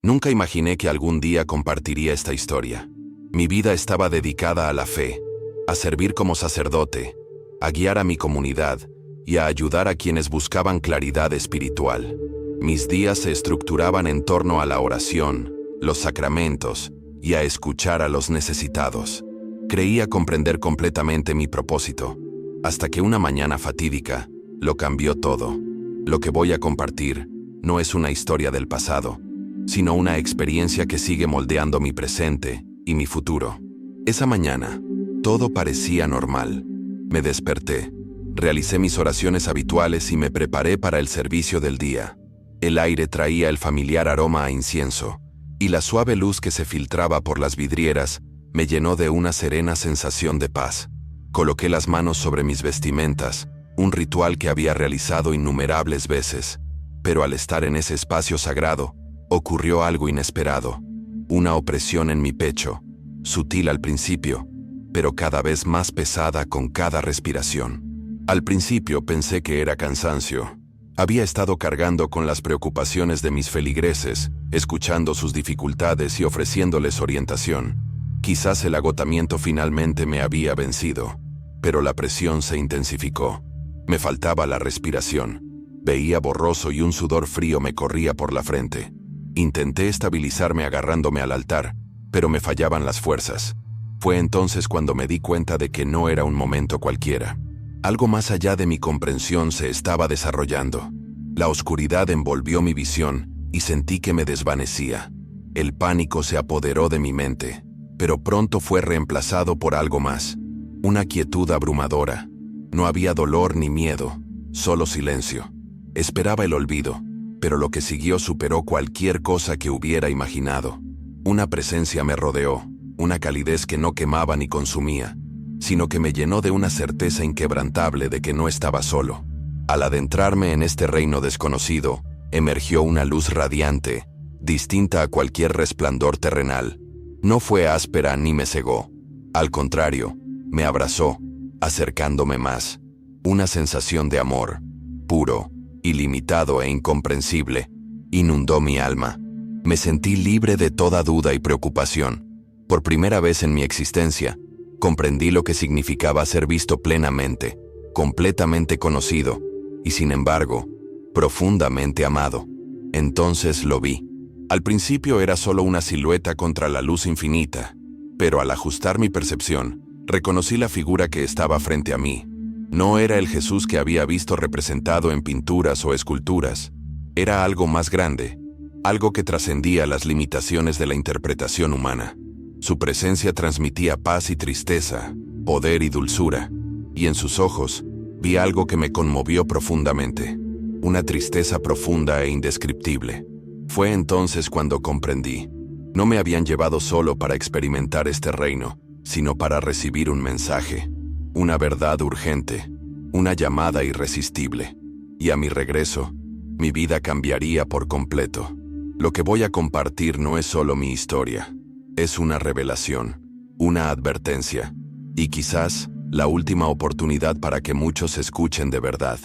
Nunca imaginé que algún día compartiría esta historia. Mi vida estaba dedicada a la fe, a servir como sacerdote, a guiar a mi comunidad y a ayudar a quienes buscaban claridad espiritual. Mis días se estructuraban en torno a la oración, los sacramentos y a escuchar a los necesitados. Creía comprender completamente mi propósito, hasta que una mañana fatídica lo cambió todo. Lo que voy a compartir no es una historia del pasado, sino una experiencia que sigue moldeando mi presente y mi futuro. Esa mañana, todo parecía normal. Me desperté, realicé mis oraciones habituales y me preparé para el servicio del día. El aire traía el familiar aroma a incienso, y la suave luz que se filtraba por las vidrieras me llenó de una serena sensación de paz. Coloqué las manos sobre mis vestimentas, un ritual que había realizado innumerables veces, pero al estar en ese espacio sagrado, ocurrió algo inesperado. Una opresión en mi pecho, sutil al principio, pero cada vez más pesada con cada respiración. Al principio pensé que era cansancio. Había estado cargando con las preocupaciones de mis feligreses, escuchando sus dificultades y ofreciéndoles orientación. Quizás el agotamiento finalmente me había vencido, pero la presión se intensificó. Me faltaba la respiración. Veía borroso y un sudor frío me corría por la frente. Intenté estabilizarme agarrándome al altar, pero me fallaban las fuerzas. Fue entonces cuando me di cuenta de que no era un momento cualquiera. Algo más allá de mi comprensión se estaba desarrollando. La oscuridad envolvió mi visión y sentí que me desvanecía. El pánico se apoderó de mi mente, pero pronto fue reemplazado por algo más. Una quietud abrumadora. No había dolor ni miedo, solo silencio. Esperaba el olvido, pero lo que siguió superó cualquier cosa que hubiera imaginado. Una presencia me rodeó, una calidez que no quemaba ni consumía, sino que me llenó de una certeza inquebrantable de que no estaba solo. Al adentrarme en este reino desconocido, emergió una luz radiante, distinta a cualquier resplandor terrenal. No fue áspera ni me cegó. Al contrario, me abrazó, acercándome más. Una sensación de amor, puro, ilimitado e incomprensible, inundó mi alma. Me sentí libre de toda duda y preocupación. Por primera vez en mi existencia, comprendí lo que significaba ser visto plenamente, completamente conocido, y sin embargo, profundamente amado. Entonces lo vi. Al principio era solo una silueta contra la luz infinita, pero al ajustar mi percepción, reconocí la figura que estaba frente a mí. No era el Jesús que había visto representado en pinturas o esculturas. Era algo más grande, algo que trascendía las limitaciones de la interpretación humana. Su presencia transmitía paz y tristeza, poder y dulzura, y en sus ojos vi algo que me conmovió profundamente, una tristeza profunda e indescriptible. Fue entonces cuando comprendí. No me habían llevado solo para experimentar este reino, sino para recibir un mensaje, una verdad urgente, una llamada irresistible. Y a mi regreso, mi vida cambiaría por completo. Lo que voy a compartir no es solo mi historia, es una revelación, una advertencia, y quizás la última oportunidad para que muchos escuchen de verdad.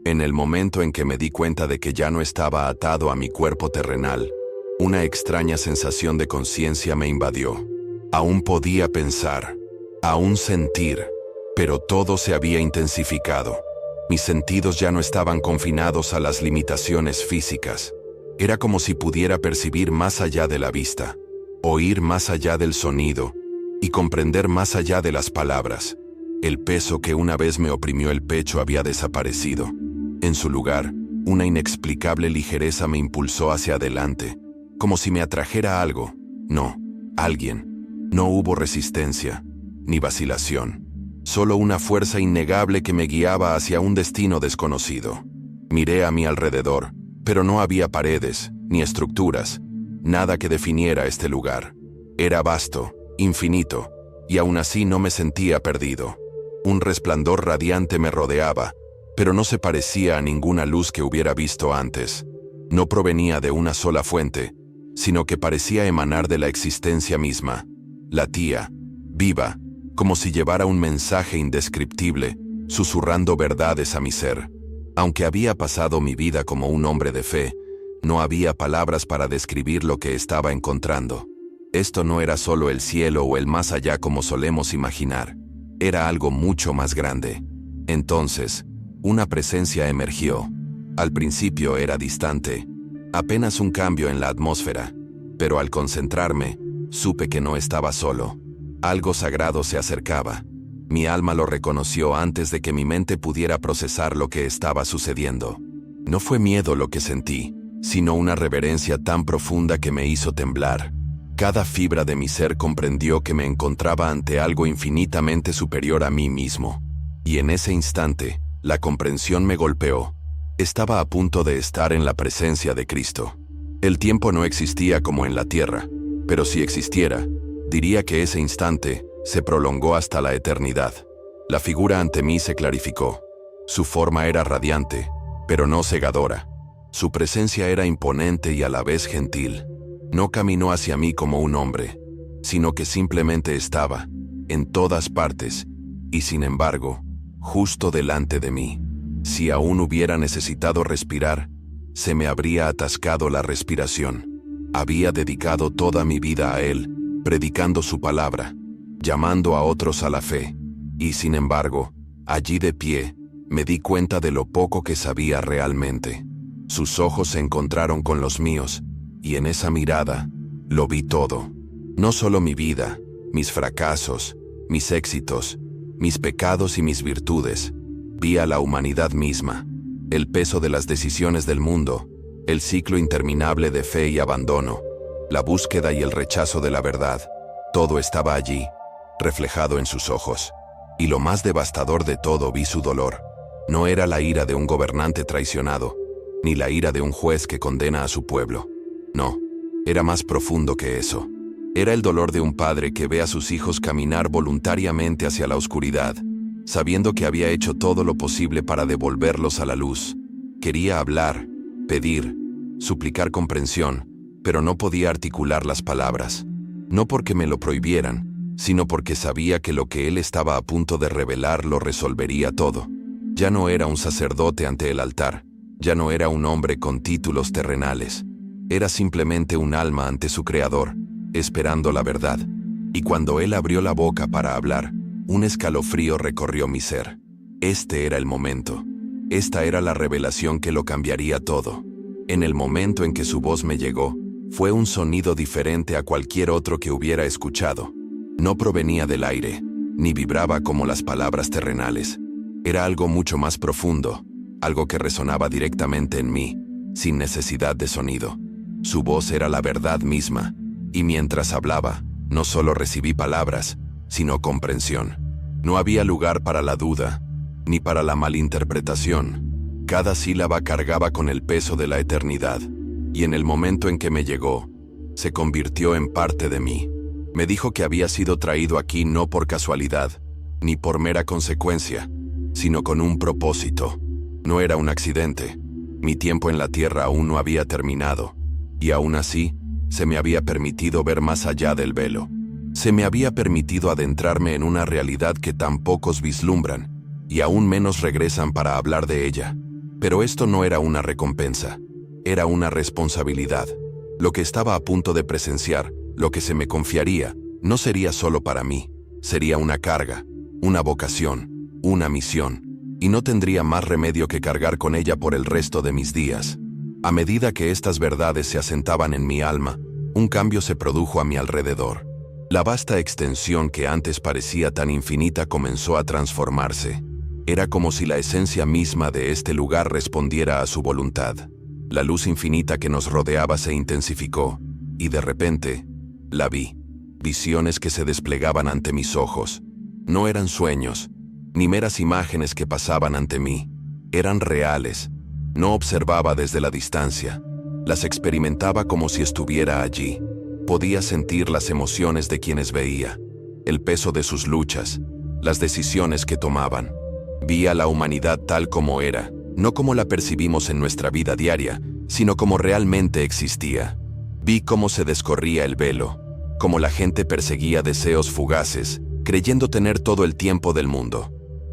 En el momento en que me di cuenta de que ya no estaba atado a mi cuerpo terrenal, una extraña sensación de conciencia me invadió. Aún podía pensar, aún sentir, pero todo se había intensificado. Mis sentidos ya no estaban confinados a las limitaciones físicas. Era como si pudiera percibir más allá de la vista, oír más allá del sonido y comprender más allá de las palabras. El peso que una vez me oprimió el pecho había desaparecido. En su lugar, una inexplicable ligereza me impulsó hacia adelante, como si me atrajera algo. No, alguien. No hubo resistencia, ni vacilación. Solo una fuerza innegable que me guiaba hacia un destino desconocido. Miré a mi alrededor, pero no había paredes, ni estructuras, nada que definiera este lugar. Era vasto, infinito, y aún así no me sentía perdido. Un resplandor radiante me rodeaba, pero no se parecía a ninguna luz que hubiera visto antes. No provenía de una sola fuente, sino que parecía emanar de la existencia misma. Latía, viva, como si llevara un mensaje indescriptible, susurrando verdades a mi ser. Aunque había pasado mi vida como un hombre de fe, No había palabras para describir lo que estaba encontrando. Esto no era solo el cielo o el más allá como solemos imaginar. Era algo mucho más grande. Entonces, una presencia emergió. Al principio era distante, apenas un cambio en la atmósfera, pero al concentrarme, supe que no estaba solo. Algo sagrado se acercaba. Mi alma lo reconoció antes de que mi mente pudiera procesar lo que estaba sucediendo. No fue miedo lo que sentí, sino una reverencia tan profunda que me hizo temblar. Cada fibra de mi ser comprendió que me encontraba ante algo infinitamente superior a mí mismo. Y en ese instante, la comprensión me golpeó. Estaba a punto de estar en la presencia de Cristo. El tiempo no existía como en la tierra, pero si existiera, diría que ese instante se prolongó hasta la eternidad. La figura ante mí se clarificó. Su forma era radiante, pero no cegadora. Su presencia era imponente y a la vez gentil. No caminó hacia mí como un hombre, sino que simplemente estaba, en todas partes, y sin embargo, justo delante de mí. Si aún hubiera necesitado respirar, se me habría atascado la respiración. Había dedicado toda mi vida a Él, predicando su palabra, llamando a otros a la fe, y sin embargo, allí de pie, me di cuenta de lo poco que sabía realmente. Sus ojos se encontraron con los míos, y en esa mirada, lo vi todo. No solo mi vida, mis fracasos, mis éxitos, mis pecados y mis virtudes. Vi a la humanidad misma, el peso de las decisiones del mundo, el ciclo interminable de fe y abandono, la búsqueda y el rechazo de la verdad. Todo estaba allí, reflejado en sus ojos. Y lo más devastador de todo, vi su dolor. No era la ira de un gobernante traicionado, ni la ira de un juez que condena a su pueblo. No, era más profundo que eso. Era el dolor de un padre que ve a sus hijos caminar voluntariamente hacia la oscuridad, sabiendo que había hecho todo lo posible para devolverlos a la luz. Quería hablar, pedir, suplicar comprensión, pero no podía articular las palabras. No porque me lo prohibieran, sino porque sabía que lo que él estaba a punto de revelar lo resolvería todo. Ya no era un sacerdote ante el altar, ya no era un hombre con títulos terrenales. Era simplemente un alma ante su Creador, esperando la verdad. Y cuando él abrió la boca para hablar, un escalofrío recorrió mi ser. Este era el momento. Esta era la revelación que lo cambiaría todo. En el momento en que su voz me llegó, fue un sonido diferente a cualquier otro que hubiera escuchado. No provenía del aire, ni vibraba como las palabras terrenales. Era algo mucho más profundo, algo que resonaba directamente en mí, sin necesidad de sonido. Su voz era la verdad misma, y mientras hablaba, no solo recibí palabras, sino comprensión. No había lugar para la duda, ni para la malinterpretación. Cada sílaba cargaba con el peso de la eternidad, y en el momento en que me llegó, se convirtió en parte de mí. Me dijo que había sido traído aquí no por casualidad, ni por mera consecuencia, sino con un propósito. No era un accidente. Mi tiempo en la tierra aún no había terminado, y aún así, se me había permitido ver más allá del velo. Se me había permitido adentrarme en una realidad que tan pocos vislumbran, y aún menos regresan para hablar de ella. Pero esto no era una recompensa, era una responsabilidad. Lo que estaba a punto de presenciar, lo que se me confiaría, no sería solo para mí, sería una carga, una vocación, una misión, y no tendría más remedio que cargar con ella por el resto de mis días. A medida que estas verdades se asentaban en mi alma, un cambio se produjo a mi alrededor. La vasta extensión que antes parecía tan infinita comenzó a transformarse. Era como si la esencia misma de este lugar respondiera a su voluntad. La luz infinita que nos rodeaba se intensificó, y de repente, la vi. Visiones que se desplegaban ante mis ojos. No eran sueños, ni meras imágenes que pasaban ante mí. Eran reales. No observaba desde la distancia. Las experimentaba como si estuviera allí. Podía sentir las emociones de quienes veía, el peso de sus luchas, las decisiones que tomaban. Vi a la humanidad tal como era, no como la percibimos en nuestra vida diaria, sino como realmente existía. Vi cómo se descorría el velo, cómo la gente perseguía deseos fugaces, creyendo tener todo el tiempo del mundo.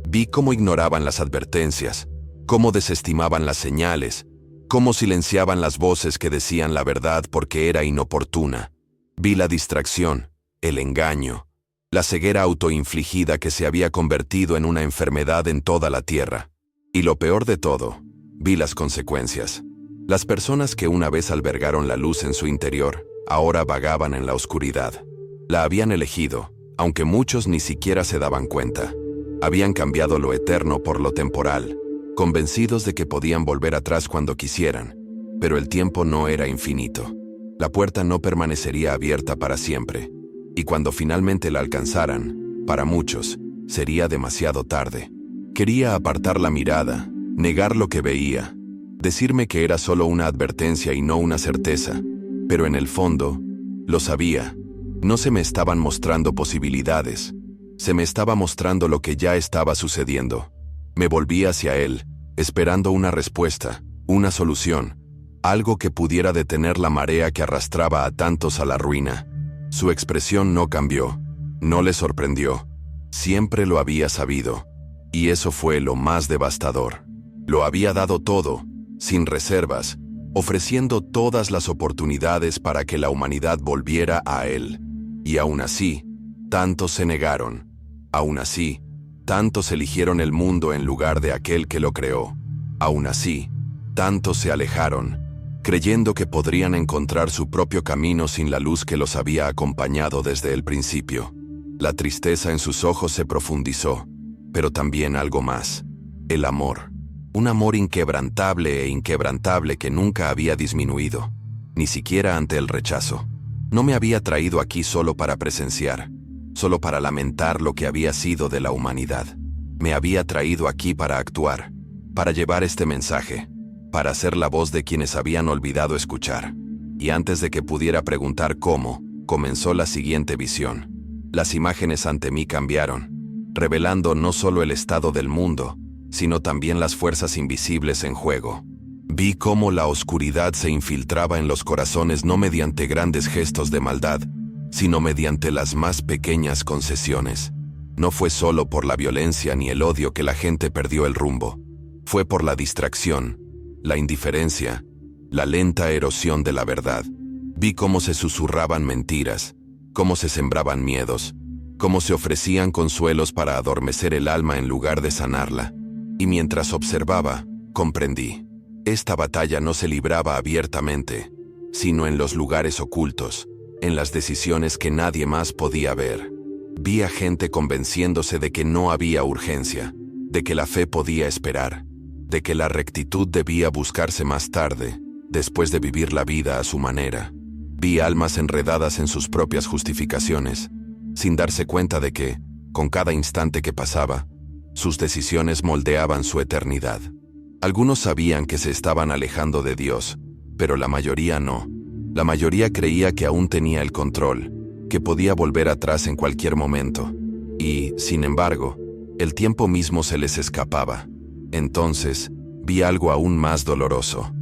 Vi cómo ignoraban las advertencias, cómo desestimaban las señales, Cómo silenciaban las voces que decían la verdad porque era inoportuna. Vi la distracción, el engaño, la ceguera autoinfligida que se había convertido en una enfermedad en toda la tierra. Y lo peor de todo, vi las consecuencias. Las personas que una vez albergaron la luz en su interior, ahora vagaban en la oscuridad. La habían elegido, aunque muchos ni siquiera se daban cuenta. Habían cambiado lo eterno por lo temporal, convencidos de que podían volver atrás cuando quisieran, pero el tiempo no era infinito. La puerta no permanecería abierta para siempre, y cuando finalmente la alcanzaran, para muchos, sería demasiado tarde. Quería apartar la mirada, negar lo que veía, decirme que era solo una advertencia y no una certeza, pero en el fondo, lo sabía. No se me estaban mostrando posibilidades, se me estaba mostrando lo que ya estaba sucediendo. Me volví hacia él, esperando una respuesta, una solución, algo que pudiera detener la marea que arrastraba a tantos a la ruina. Su expresión no cambió, no le sorprendió, siempre lo había sabido, y eso fue lo más devastador. Lo había dado todo, sin reservas, ofreciendo todas las oportunidades para que la humanidad volviera a él. Y aún así, tantos se negaron. Aún así, tantos eligieron el mundo en lugar de aquel que lo creó. Aún así, tantos se alejaron, creyendo que podrían encontrar su propio camino sin la luz que los había acompañado desde el principio. La tristeza en sus ojos se profundizó, pero también algo más: el amor. Un amor inquebrantable e inquebrantable que nunca había disminuido, ni siquiera ante el rechazo. No me había traído aquí solo para presenciar, solo para lamentar lo que había sido de la humanidad. Me había traído aquí para actuar, para llevar este mensaje, para ser la voz de quienes habían olvidado escuchar. Y antes de que pudiera preguntar cómo, comenzó la siguiente visión. Las imágenes ante mí cambiaron, revelando no solo el estado del mundo, sino también las fuerzas invisibles en juego. Vi cómo la oscuridad se infiltraba en los corazones no mediante grandes gestos de maldad, sino mediante las más pequeñas concesiones. No fue solo por la violencia ni el odio que la gente perdió el rumbo. Fue por la distracción, la indiferencia, la lenta erosión de la verdad. Vi cómo se susurraban mentiras, cómo se sembraban miedos, cómo se ofrecían consuelos para adormecer el alma en lugar de sanarla. Y mientras observaba, comprendí. Esta batalla no se libraba abiertamente, sino en los lugares ocultos, en las decisiones que nadie más podía ver. Vi a gente convenciéndose de que no había urgencia, de que la fe podía esperar, de que la rectitud debía buscarse más tarde, después de vivir la vida a su manera. Vi almas enredadas en sus propias justificaciones, sin darse cuenta de que, con cada instante que pasaba, sus decisiones moldeaban su eternidad. Algunos sabían que se estaban alejando de Dios, pero la mayoría no. La mayoría creía que aún tenía el control, que podía volver atrás en cualquier momento. Y, sin embargo, el tiempo mismo se les escapaba. Entonces, vi algo aún más doloroso.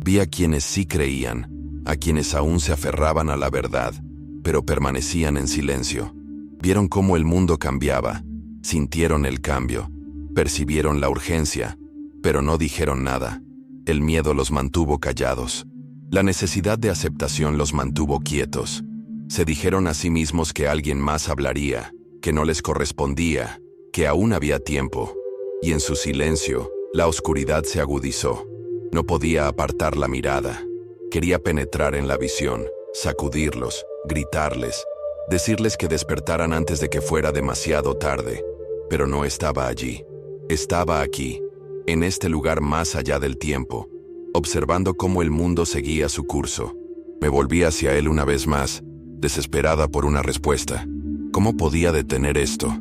Vi a quienes sí creían, a quienes aún se aferraban a la verdad, pero permanecían en silencio. Vieron cómo el mundo cambiaba, sintieron el cambio, percibieron la urgencia, pero no dijeron nada. El miedo los mantuvo callados. La necesidad de aceptación los mantuvo quietos. Se dijeron a sí mismos que alguien más hablaría, que no les correspondía, que aún había tiempo. Y en su silencio, la oscuridad se agudizó. No podía apartar la mirada. Quería penetrar en la visión, sacudirlos, gritarles, decirles que despertaran antes de que fuera demasiado tarde. Pero no estaba allí. Estaba aquí, en este lugar más allá del tiempo, observando cómo el mundo seguía su curso. Me volví hacia él una vez más, desesperada por una respuesta. ¿Cómo podía detener esto?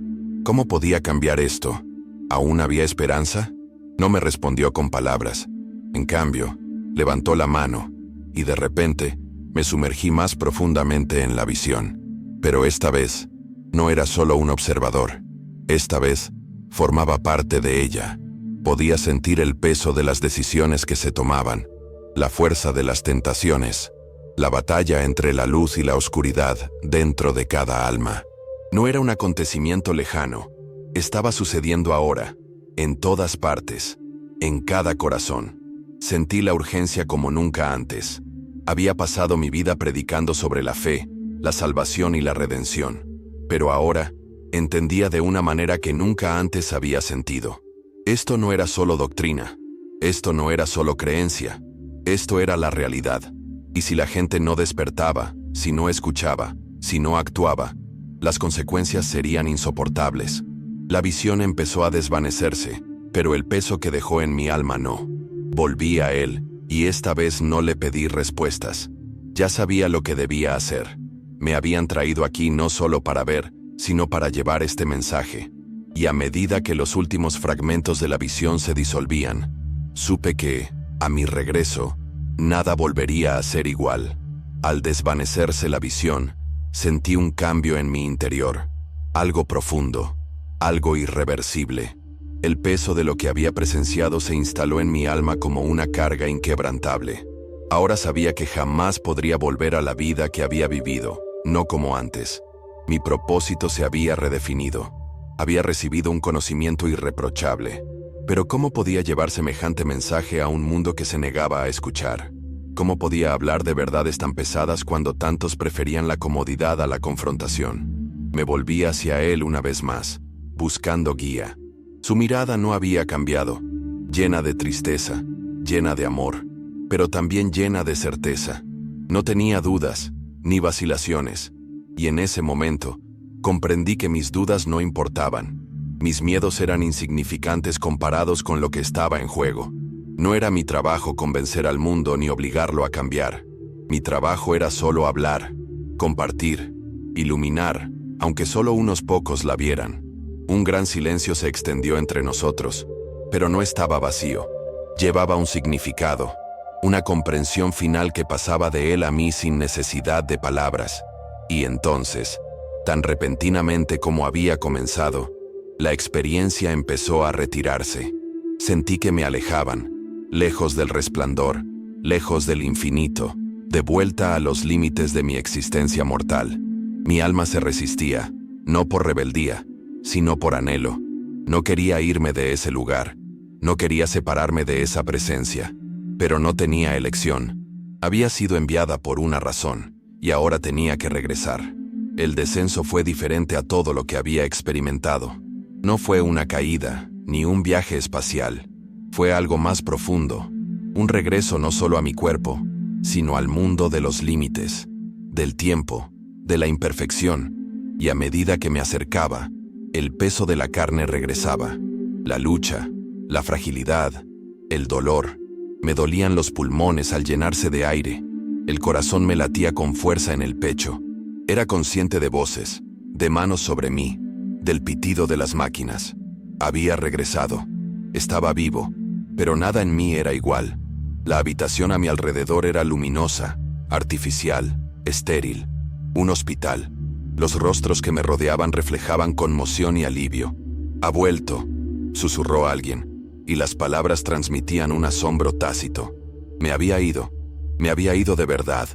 ¿Cómo podía cambiar esto? ¿Aún había esperanza? No me respondió con palabras. En cambio, levantó la mano, y de repente, me sumergí más profundamente en la visión. Pero esta vez, no era solo un observador. Esta vez, formaba parte de ella. Podía sentir el peso de las decisiones que se tomaban, la fuerza de las tentaciones, la batalla entre la luz y la oscuridad dentro de cada alma. No era un acontecimiento lejano, estaba sucediendo ahora, en todas partes, en cada corazón. Sentí la urgencia como nunca antes. Había pasado mi vida predicando sobre la fe, la salvación y la redención. Pero ahora, entendía de una manera que nunca antes había sentido. Esto no era solo doctrina. Esto no era solo creencia. Esto era la realidad. Y si la gente no despertaba, si no escuchaba, si no actuaba, las consecuencias serían insoportables. La visión empezó a desvanecerse, pero el peso que dejó en mi alma no. Volví a él, y esta vez no le pedí respuestas. Ya sabía lo que debía hacer. Me habían traído aquí no solo para ver, sino para llevar este mensaje. Y a medida que los últimos fragmentos de la visión se disolvían, supe que, a mi regreso, nada volvería a ser igual. Al desvanecerse la visión, sentí un cambio en mi interior. Algo profundo, algo irreversible. El peso de lo que había presenciado se instaló en mi alma como una carga inquebrantable. Ahora sabía que jamás podría volver a la vida que había vivido, no como antes. Mi propósito se había redefinido. Había recibido un conocimiento irreprochable. Pero ¿cómo podía llevar semejante mensaje a un mundo que se negaba a escuchar? ¿Cómo podía hablar de verdades tan pesadas cuando tantos preferían la comodidad a la confrontación? Me volví hacia él una vez más, buscando guía. Su mirada no había cambiado, llena de tristeza, llena de amor, pero también llena de certeza. No tenía dudas, ni vacilaciones, y en ese momento, comprendí que mis dudas no importaban. Mis miedos eran insignificantes comparados con lo que estaba en juego. No era mi trabajo convencer al mundo ni obligarlo a cambiar. Mi trabajo era solo hablar, compartir, iluminar, aunque solo unos pocos la vieran. Un gran silencio se extendió entre nosotros, pero no estaba vacío. Llevaba un significado, una comprensión final que pasaba de él a mí sin necesidad de palabras. Y entonces, tan repentinamente como había comenzado, la experiencia empezó a retirarse. Sentí que me alejaban, lejos del resplandor, lejos del infinito, de vuelta a los límites de mi existencia mortal. Mi alma se resistía, no por rebeldía, sino por anhelo. No quería irme de ese lugar, no quería separarme de esa presencia, pero no tenía elección. Había sido enviada por una razón, y ahora tenía que regresar. El descenso fue diferente a todo lo que había experimentado. No fue una caída, ni un viaje espacial. Fue algo más profundo, un regreso no solo a mi cuerpo, sino al mundo de los límites, del tiempo, de la imperfección, y a medida que me acercaba, el peso de la carne regresaba. La lucha, la fragilidad, el dolor. Me dolían los pulmones al llenarse de aire. El corazón me latía con fuerza en el pecho. Era consciente de voces, de manos sobre mí, del pitido de las máquinas. Había regresado. Estaba vivo, pero nada en mí era igual. La habitación a mi alrededor era luminosa, artificial, estéril. Un hospital. Los rostros que me rodeaban reflejaban conmoción y alivio. «Ha vuelto», susurró alguien, y las palabras transmitían un asombro tácito. Me había ido de verdad,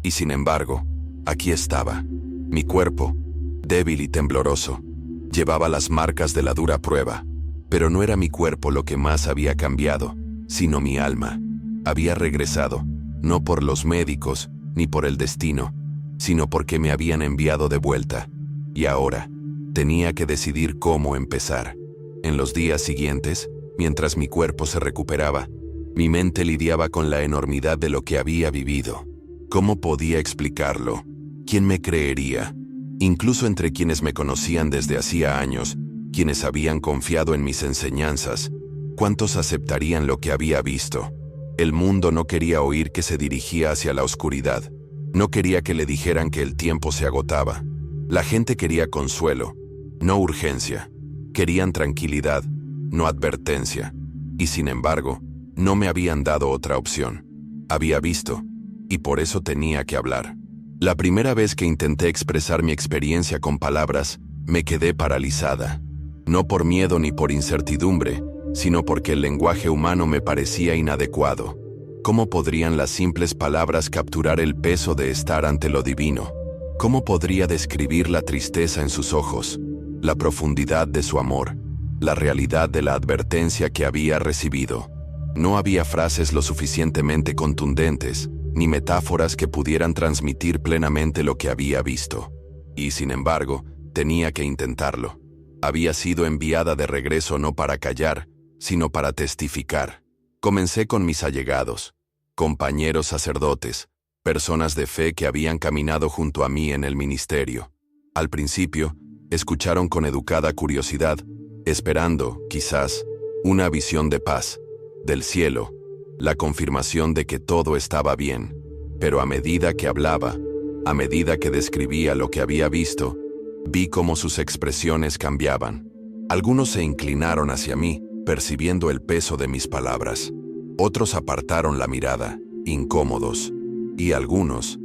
y sin embargo, aquí estaba. Mi cuerpo, débil y tembloroso, llevaba las marcas de la dura prueba. Pero no era mi cuerpo lo que más había cambiado, sino mi alma. Había regresado, no por los médicos, ni por el destino, sino porque me habían enviado de vuelta. Y ahora, tenía que decidir cómo empezar. En los días siguientes, mientras mi cuerpo se recuperaba, mi mente lidiaba con la enormidad de lo que había vivido. ¿Cómo podía explicarlo? ¿Quién me creería? Incluso entre quienes me conocían desde hacía años, quienes habían confiado en mis enseñanzas, ¿cuántos aceptarían lo que había visto? El mundo no quería oír que se dirigía hacia la oscuridad. No quería que le dijeran que el tiempo se agotaba. La gente quería consuelo, no urgencia. Querían tranquilidad, no advertencia. Y sin embargo, no me habían dado otra opción. Había visto, y por eso tenía que hablar. La primera vez que intenté expresar mi experiencia con palabras, me quedé paralizada. No por miedo ni por incertidumbre, sino porque el lenguaje humano me parecía inadecuado. ¿Cómo podrían las simples palabras capturar el peso de estar ante lo divino? ¿Cómo podría describir la tristeza en sus ojos, la profundidad de su amor, la realidad de la advertencia que había recibido? No había frases lo suficientemente contundentes, ni metáforas que pudieran transmitir plenamente lo que había visto. Y, sin embargo, tenía que intentarlo. Había sido enviada de regreso no para callar, sino para testificar. Comencé con mis allegados, compañeros sacerdotes, personas de fe que habían caminado junto a mí en el ministerio. Al principio, escucharon con educada curiosidad, esperando, quizás, una visión de paz, del cielo, la confirmación de que todo estaba bien. Pero a medida que hablaba, a medida que describía lo que había visto, vi cómo sus expresiones cambiaban. Algunos se inclinaron hacia mí, percibiendo el peso de mis palabras. Otros apartaron la mirada, incómodos. Y algunos,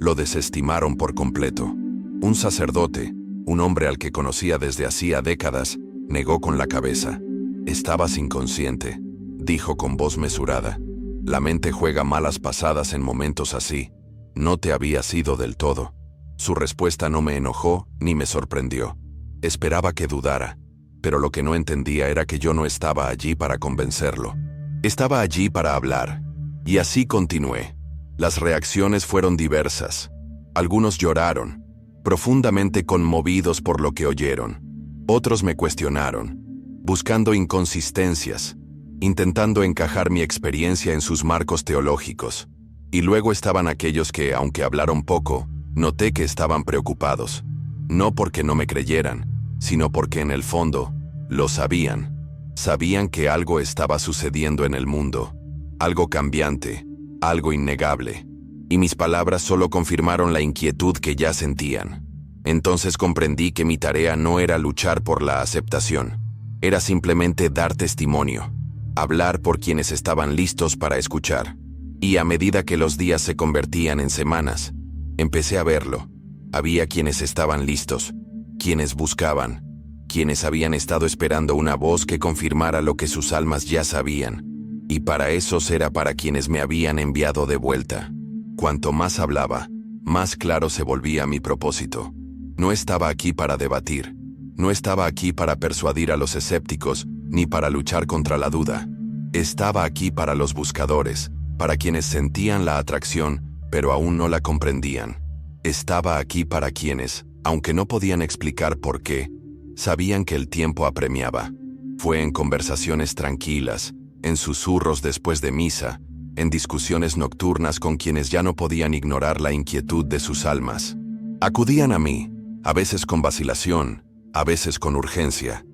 lo desestimaron por completo. Un sacerdote, un hombre al que conocía desde hacía décadas, negó con la cabeza. «Estabas inconsciente», dijo con voz mesurada. «La mente juega malas pasadas en momentos así. No te habías ido del todo». Su respuesta no me enojó ni me sorprendió. Esperaba que dudara, pero lo que no entendía era que yo no estaba allí para convencerlo. Estaba allí para hablar. Y así continué. Las reacciones fueron diversas. Algunos lloraron, profundamente conmovidos por lo que oyeron. Otros me cuestionaron, buscando inconsistencias, intentando encajar mi experiencia en sus marcos teológicos. Y luego estaban aquellos que, aunque hablaron poco, noté que estaban preocupados. No porque no me creyeran, sino porque en el fondo, lo sabían. Sabían que algo estaba sucediendo en el mundo. Algo cambiante, algo innegable. Y mis palabras solo confirmaron la inquietud que ya sentían. Entonces comprendí que mi tarea no era luchar por la aceptación. Era simplemente dar testimonio. Hablar por quienes estaban listos para escuchar. Y a medida que los días se convertían en semanas, empecé a verlo. Había quienes estaban listos, quienes buscaban, quienes habían estado esperando una voz que confirmara lo que sus almas ya sabían. Y para esos era para quienes me habían enviado de vuelta. Cuanto más hablaba, más claro se volvía mi propósito. No estaba aquí para debatir, no estaba aquí para persuadir a los escépticos, ni para luchar contra la duda. Estaba aquí para los buscadores, para quienes sentían la atracción, pero aún no la comprendían. Estaba aquí para quienes, aunque no podían explicar por qué, sabían que el tiempo apremiaba. Fue en conversaciones tranquilas, en susurros después de misa, en discusiones nocturnas con quienes ya no podían ignorar la inquietud de sus almas. Acudían a mí, a veces con vacilación, a veces con urgencia.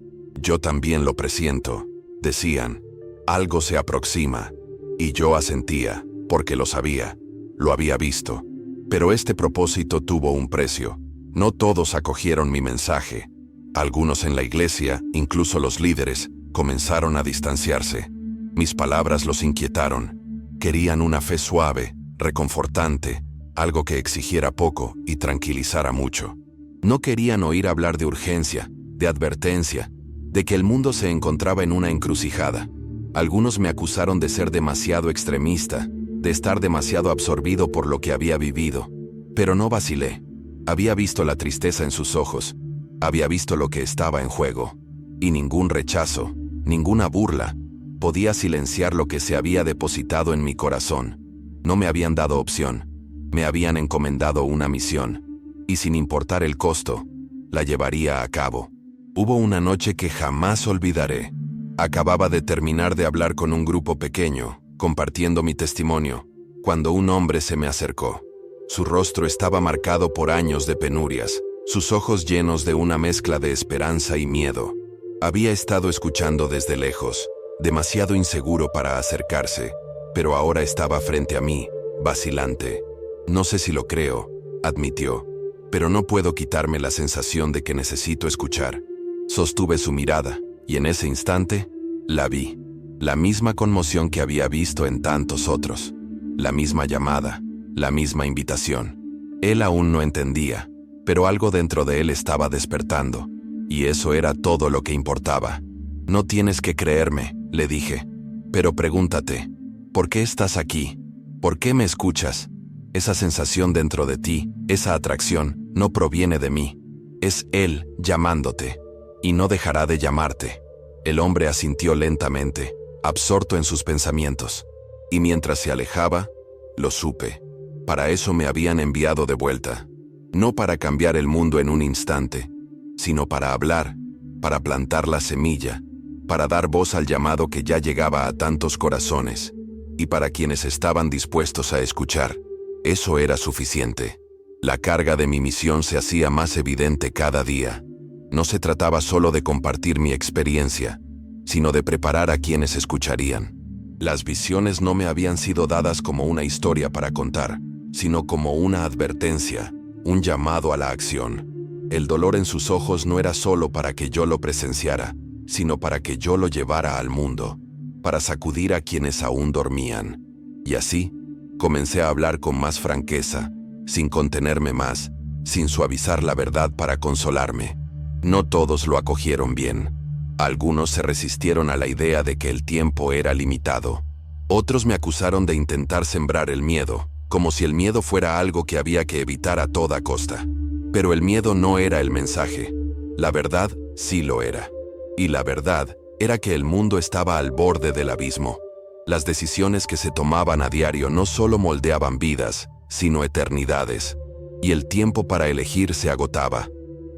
«Yo también lo presiento», decían. «Algo se aproxima». Y yo asentía, porque lo sabía, lo había visto. Pero este propósito tuvo un precio. No todos acogieron mi mensaje. Algunos en la iglesia, incluso los líderes, comenzaron a distanciarse. Mis palabras los inquietaron. Querían una fe suave, reconfortante, algo que exigiera poco y tranquilizara mucho. No querían oír hablar de urgencia, de advertencia, de que el mundo se encontraba en una encrucijada. Algunos me acusaron de ser demasiado extremista, de estar demasiado absorbido por lo que había vivido. Pero no vacilé. Había visto la tristeza en sus ojos. Había visto lo que estaba en juego. Y ningún rechazo, ninguna burla, podía silenciar lo que se había depositado en mi corazón. No me habían dado opción. Me habían encomendado una misión. Y sin importar el costo, la llevaría a cabo. Hubo una noche que jamás olvidaré. Acababa de terminar de hablar con un grupo pequeño, compartiendo mi testimonio, cuando un hombre se me acercó. Su rostro estaba marcado por años de penurias, sus ojos llenos de una mezcla de esperanza y miedo. Había estado escuchando desde lejos, demasiado inseguro para acercarse, pero ahora estaba frente a mí, vacilante. «No sé si lo creo», admitió, «pero no puedo quitarme la sensación de que necesito escuchar». Sostuve su mirada, y en ese instante, la vi. La misma conmoción que había visto en tantos otros. La misma llamada, la misma invitación. Él aún no entendía, pero algo dentro de él estaba despertando, y eso era todo lo que importaba. «No tienes que creerme», le dije, «pero pregúntate, ¿por qué estás aquí? ¿Por qué me escuchas? Esa sensación dentro de ti, esa atracción, no proviene de mí. Es Él llamándote, y no dejará de llamarte». El hombre asintió lentamente, absorto en sus pensamientos. Y mientras se alejaba, lo supe. Para eso me habían enviado de vuelta. No para cambiar el mundo en un instante, sino para hablar, para plantar la semilla, para dar voz al llamado que ya llegaba a tantos corazones, y para quienes estaban dispuestos a escuchar. Eso era suficiente. La carga de mi misión se hacía más evidente cada día. No se trataba solo de compartir mi experiencia, sino de preparar a quienes escucharían. Las visiones no me habían sido dadas como una historia para contar, sino como una advertencia, un llamado a la acción. El dolor en sus ojos no era solo para que yo lo presenciara, sino para que yo lo llevara al mundo, para sacudir a quienes aún dormían. Y así, comencé a hablar con más franqueza, sin contenerme más, sin suavizar la verdad para consolarme. No todos lo acogieron bien. Algunos se resistieron a la idea de que el tiempo era limitado. Otros me acusaron de intentar sembrar el miedo, como si el miedo fuera algo que había que evitar a toda costa. Pero el miedo no era el mensaje. La verdad sí lo era. Y la verdad era que el mundo estaba al borde del abismo. Las decisiones que se tomaban a diario no solo moldeaban vidas, sino eternidades. Y el tiempo para elegir se agotaba.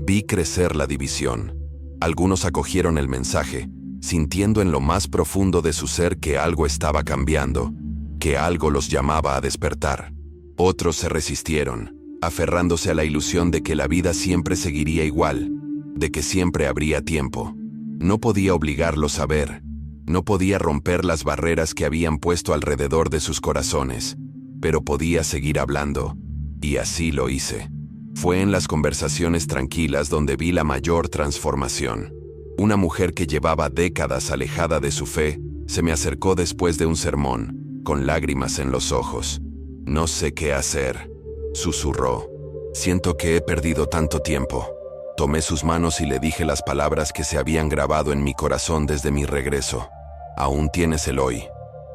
Vi crecer la división. Algunos acogieron el mensaje, sintiendo en lo más profundo de su ser que algo estaba cambiando, que algo los llamaba a despertar. Otros se resistieron, aferrándose a la ilusión de que la vida siempre seguiría igual, de que siempre habría tiempo. No podía obligarlos a ver. No podía romper las barreras que habían puesto alrededor de sus corazones, pero podía seguir hablando, y así lo hice. Fue en las conversaciones tranquilas donde vi la mayor transformación. Una mujer que llevaba décadas alejada de su fe, se me acercó después de un sermón, con lágrimas en los ojos. «No sé qué hacer», susurró. «Siento que he perdido tanto tiempo». Tomé sus manos y le dije las palabras que se habían grabado en mi corazón desde mi regreso. Aún tienes el hoy.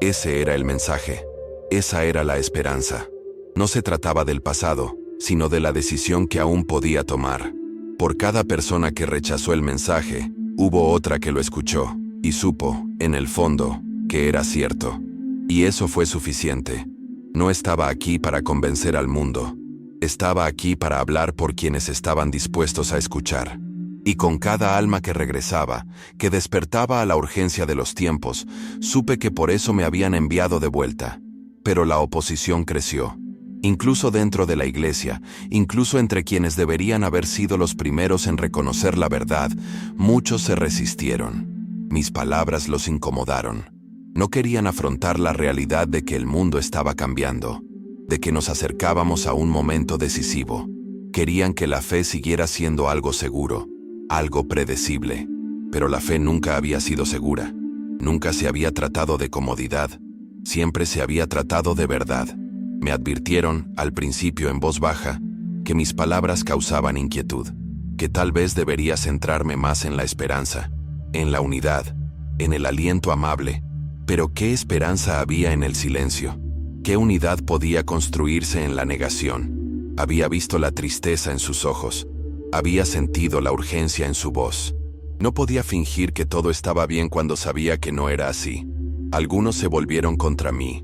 Ese era el mensaje. Esa era la esperanza. No se trataba del pasado, sino de la decisión que aún podía tomar. Por cada persona que rechazó el mensaje, hubo otra que lo escuchó, y supo, en el fondo, que era cierto. Y eso fue suficiente. No estaba aquí para convencer al mundo. Estaba aquí para hablar por quienes estaban dispuestos a escuchar. Y con cada alma que regresaba, que despertaba a la urgencia de los tiempos, supe que por eso me habían enviado de vuelta. Pero la oposición creció. Incluso dentro de la iglesia, incluso entre quienes deberían haber sido los primeros en reconocer la verdad, muchos se resistieron. Mis palabras los incomodaron. No querían afrontar la realidad de que el mundo estaba cambiando, de que nos acercábamos a un momento decisivo. Querían que la fe siguiera siendo algo seguro, algo predecible. Pero la fe nunca había sido segura. Nunca se había tratado de comodidad. Siempre se había tratado de verdad. Me advirtieron, al principio en voz baja, que mis palabras causaban inquietud, que tal vez debería centrarme más en la esperanza, en la unidad, en el aliento amable. Pero ¿qué esperanza había en el silencio? ¿Qué unidad podía construirse en la negación? Había visto la tristeza en sus ojos. Había sentido la urgencia en su voz. No podía fingir que todo estaba bien cuando sabía que no era así. Algunos se volvieron contra mí.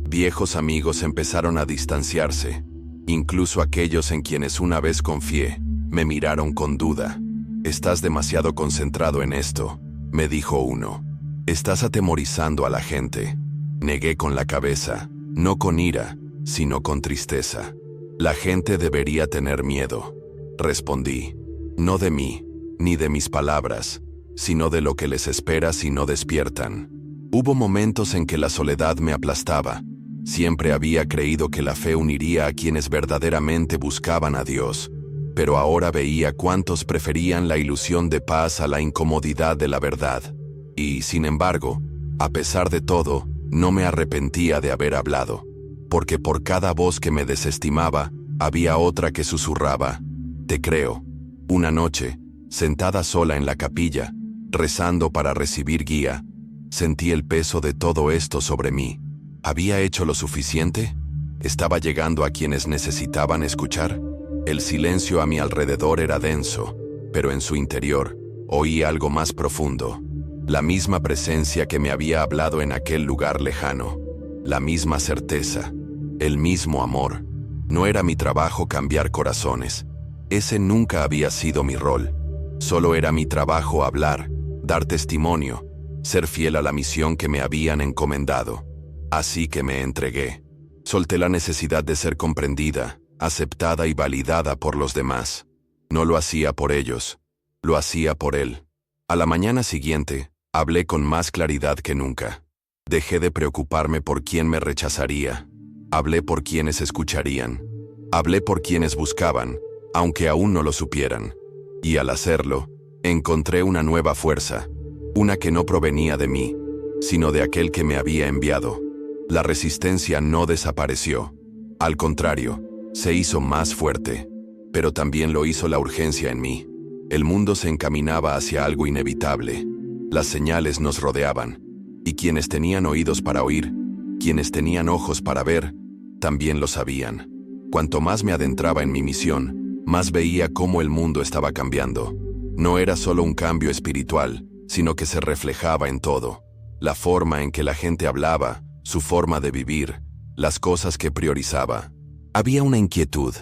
Viejos amigos empezaron a distanciarse. Incluso aquellos en quienes una vez confié, me miraron con duda. «Estás demasiado concentrado en esto», me dijo uno. «Estás atemorizando a la gente». Negué con la cabeza, no con ira, sino con tristeza. «La gente debería tener miedo», respondí. «No de mí, ni de mis palabras, sino de lo que les espera si no despiertan». Hubo momentos en que la soledad me aplastaba. Siempre había creído que la fe uniría a quienes verdaderamente buscaban a Dios, pero ahora veía cuántos preferían la ilusión de paz a la incomodidad de la verdad. Y, sin embargo, a pesar de todo, no me arrepentía de haber hablado, porque por cada voz que me desestimaba, había otra que susurraba: «Te creo». Una noche, sentada sola en la capilla, rezando para recibir guía, sentí el peso de todo esto sobre mí. ¿Había hecho lo suficiente? ¿Estaba llegando a quienes necesitaban escuchar? El silencio a mi alrededor era denso, pero en su interior oí algo más profundo. La misma presencia que me había hablado en aquel lugar lejano. La misma certeza. El mismo amor. No era mi trabajo cambiar corazones. Ese nunca había sido mi rol. Solo era mi trabajo hablar, dar testimonio, ser fiel a la misión que me habían encomendado. Así que me entregué. Solté la necesidad de ser comprendida, aceptada y validada por los demás. No lo hacía por ellos, lo hacía por él. A la mañana siguiente, hablé con más claridad que nunca. Dejé de preocuparme por quién me rechazaría. Hablé por quienes escucharían. Hablé por quienes buscaban, aunque aún no lo supieran. Y al hacerlo, encontré una nueva fuerza, una que no provenía de mí, sino de aquel que me había enviado. La resistencia no desapareció. Al contrario, se hizo más fuerte. Pero también lo hizo la urgencia en mí. El mundo se encaminaba hacia algo inevitable. Las señales nos rodeaban. Y quienes tenían oídos para oír, quienes tenían ojos para ver, también lo sabían. Cuanto más me adentraba en mi misión, más veía cómo el mundo estaba cambiando. No era solo un cambio espiritual, sino que se reflejaba en todo. La forma en que la gente hablaba, su forma de vivir, las cosas que priorizaba. Había una inquietud,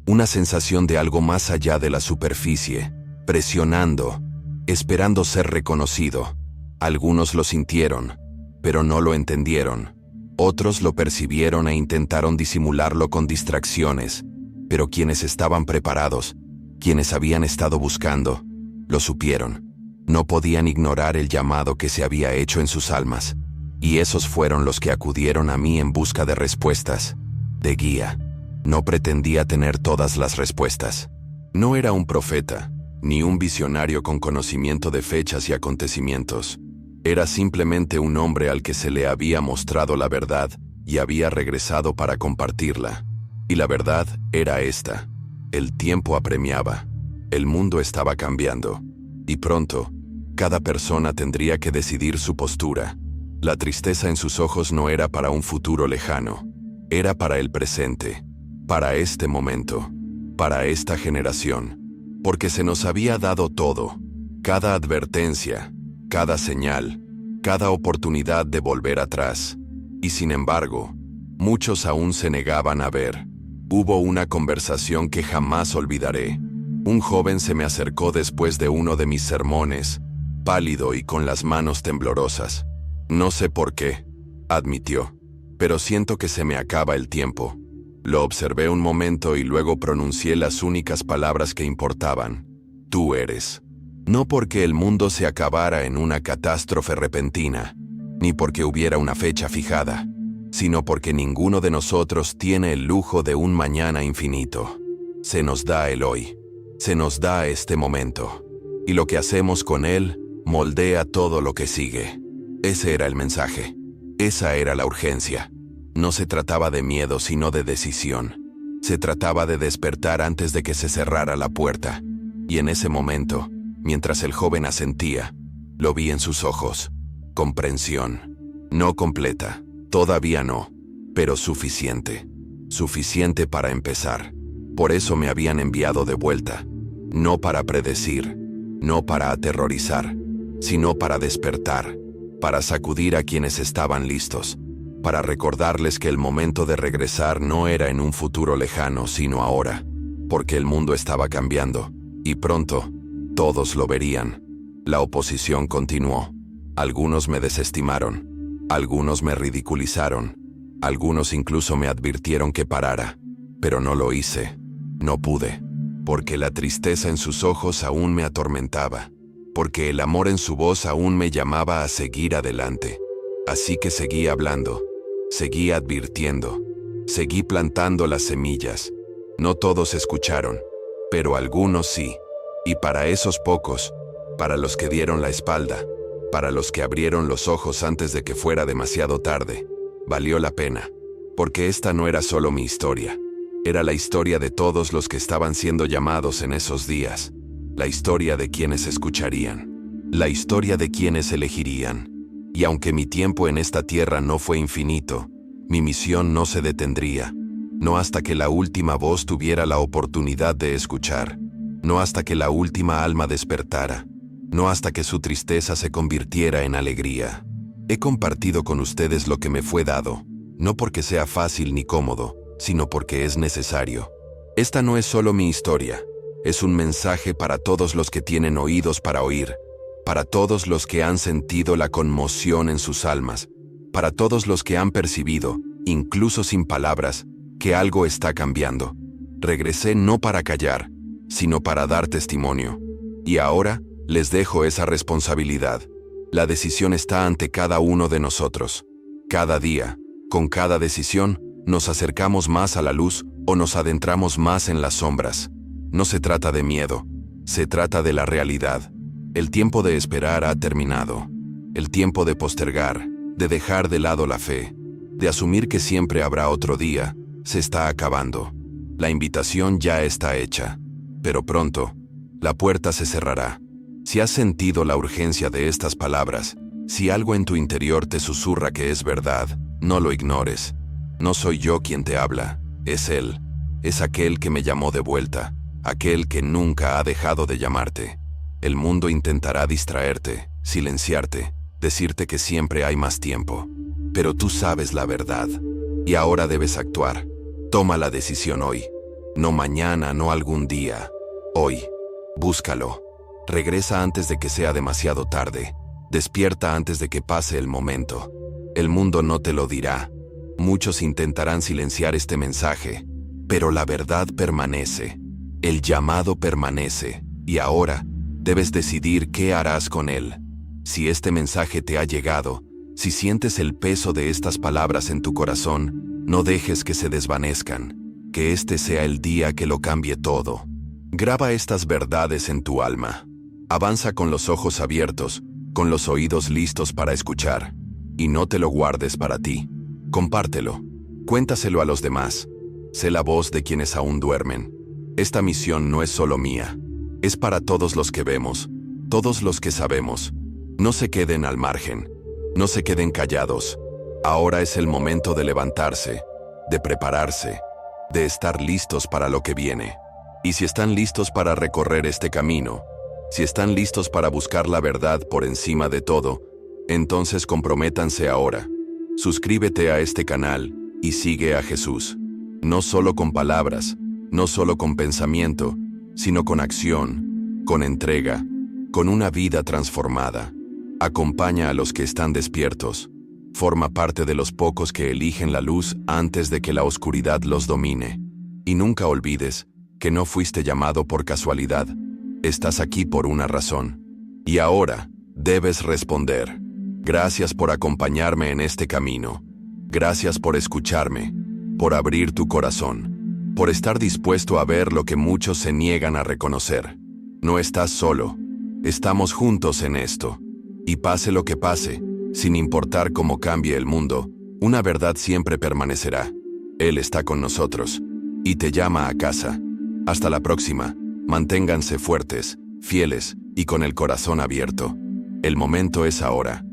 una sensación de algo más allá de la superficie, presionando, esperando ser reconocido. Algunos lo sintieron, pero no lo entendieron. Otros lo percibieron e intentaron disimularlo con distracciones, pero quienes estaban preparados, quienes habían estado buscando, lo supieron. No podían ignorar el llamado que se había hecho en sus almas, y esos fueron los que acudieron a mí en busca de respuestas, de guía. No pretendía tener todas las respuestas. No era un profeta, ni un visionario con conocimiento de fechas y acontecimientos. Era simplemente un hombre al que se le había mostrado la verdad y había regresado para compartirla. Y la verdad era esta: el tiempo apremiaba, el mundo estaba cambiando, y pronto, cada persona tendría que decidir su postura. La tristeza en sus ojos no era para un futuro lejano, era para el presente, para este momento, para esta generación, porque se nos había dado todo, cada advertencia, cada señal, cada oportunidad de volver atrás. Y sin embargo, muchos aún se negaban a ver. Hubo una conversación que jamás olvidaré. Un joven se me acercó después de uno de mis sermones, pálido y con las manos temblorosas. No sé por qué, admitió, pero siento que se me acaba el tiempo. Lo observé un momento y luego pronuncié las únicas palabras que importaban. Tú eres. No porque el mundo se acabara en una catástrofe repentina, ni porque hubiera una fecha fijada, sino porque ninguno de nosotros tiene el lujo de un mañana infinito. Se nos da el hoy, se nos da este momento, y lo que hacemos con él moldea todo lo que sigue. Ese era el mensaje, esa era la urgencia. No se trataba de miedo, sino de decisión. Se trataba de despertar antes de que se cerrara la puerta. Y en ese momento, mientras el joven asentía, lo vi en sus ojos. Comprensión. No completa, todavía no, pero suficiente. Suficiente para empezar. Por eso me habían enviado de vuelta. No para predecir, no para aterrorizar, sino para despertar, para sacudir a quienes estaban listos, para recordarles que el momento de regresar no era en un futuro lejano, sino ahora, porque el mundo estaba cambiando, y pronto, todos lo verían. La oposición continuó. Algunos me desestimaron, algunos me ridiculizaron, algunos incluso me advirtieron que parara, pero no lo hice, no pude, porque la tristeza en sus ojos aún me atormentaba, porque el amor en su voz aún me llamaba a seguir adelante. Así que seguí hablando, seguí advirtiendo, seguí plantando las semillas. No todos escucharon, pero algunos sí. Y para esos pocos, para los que dieron la espalda, para los que abrieron los ojos antes de que fuera demasiado tarde, valió la pena, porque esta no era solo mi historia, era la historia de todos los que estaban siendo llamados en esos días, la historia de quienes escucharían, la historia de quienes elegirían. Y aunque mi tiempo en esta tierra no fue infinito, mi misión no se detendría, no hasta que la última voz tuviera la oportunidad de escuchar, no hasta que la última alma despertara, no hasta que su tristeza se convirtiera en alegría. He compartido con ustedes lo que me fue dado, no porque sea fácil ni cómodo, sino porque es necesario. Esta no es solo mi historia, es un mensaje para todos los que tienen oídos para oír, para todos los que han sentido la conmoción en sus almas, para todos los que han percibido, incluso sin palabras, que algo está cambiando. Regresé no para callar, sino para dar testimonio. Y ahora les dejo esa responsabilidad. La decisión está ante cada uno de nosotros. Cada día, con cada decisión, nos acercamos más a la luz o nos adentramos más en las sombras. No se trata de miedo, se trata de la realidad. El tiempo de esperar ha terminado. El tiempo de postergar, de dejar de lado la fe, de asumir que siempre habrá otro día, se está acabando. La invitación ya está hecha, pero pronto, la puerta se cerrará. Si has sentido la urgencia de estas palabras, si algo en tu interior te susurra que es verdad, no lo ignores. No soy yo quien te habla, es Él. Es aquel que me llamó de vuelta, aquel que nunca ha dejado de llamarte. El mundo intentará distraerte, silenciarte, decirte que siempre hay más tiempo. Pero tú sabes la verdad, y ahora debes actuar. Toma la decisión hoy. No mañana, no algún día. Hoy. Búscalo. Regresa antes de que sea demasiado tarde. Despierta antes de que pase el momento. El mundo no te lo dirá. Muchos intentarán silenciar este mensaje, pero la verdad permanece. El llamado permanece, y ahora debes decidir qué harás con él. Si este mensaje te ha llegado, si sientes el peso de estas palabras en tu corazón, no dejes que se desvanezcan. Que este sea el día que lo cambie todo. Graba estas verdades en tu alma. Avanza con los ojos abiertos, con los oídos listos para escuchar. Y no te lo guardes para ti. Compártelo. Cuéntaselo a los demás. Sé la voz de quienes aún duermen. Esta misión no es solo mía. Es para todos los que vemos, todos los que sabemos. No se queden al margen. No se queden callados. Ahora es el momento de levantarse, de prepararse, de estar listos para lo que viene. Y si están listos para recorrer este camino, si están listos para buscar la verdad por encima de todo, entonces comprométanse ahora. Suscríbete a este canal y sigue a Jesús. No solo con palabras, no solo con pensamiento, sino con acción, con entrega, con una vida transformada. Acompaña a los que están despiertos. Forma parte de los pocos que eligen la luz antes de que la oscuridad los domine. Y nunca olvides que no fuiste llamado por casualidad. Estás aquí por una razón. Y ahora debes responder. Gracias por acompañarme en este camino. Gracias por escucharme, por abrir tu corazón, por estar dispuesto a ver lo que muchos se niegan a reconocer. No estás solo. Estamos juntos en esto. Y pase lo que pase, sin importar cómo cambie el mundo, una verdad siempre permanecerá. Él está con nosotros y te llama a casa. Hasta la próxima. Manténganse fuertes, fieles y con el corazón abierto. El momento es ahora.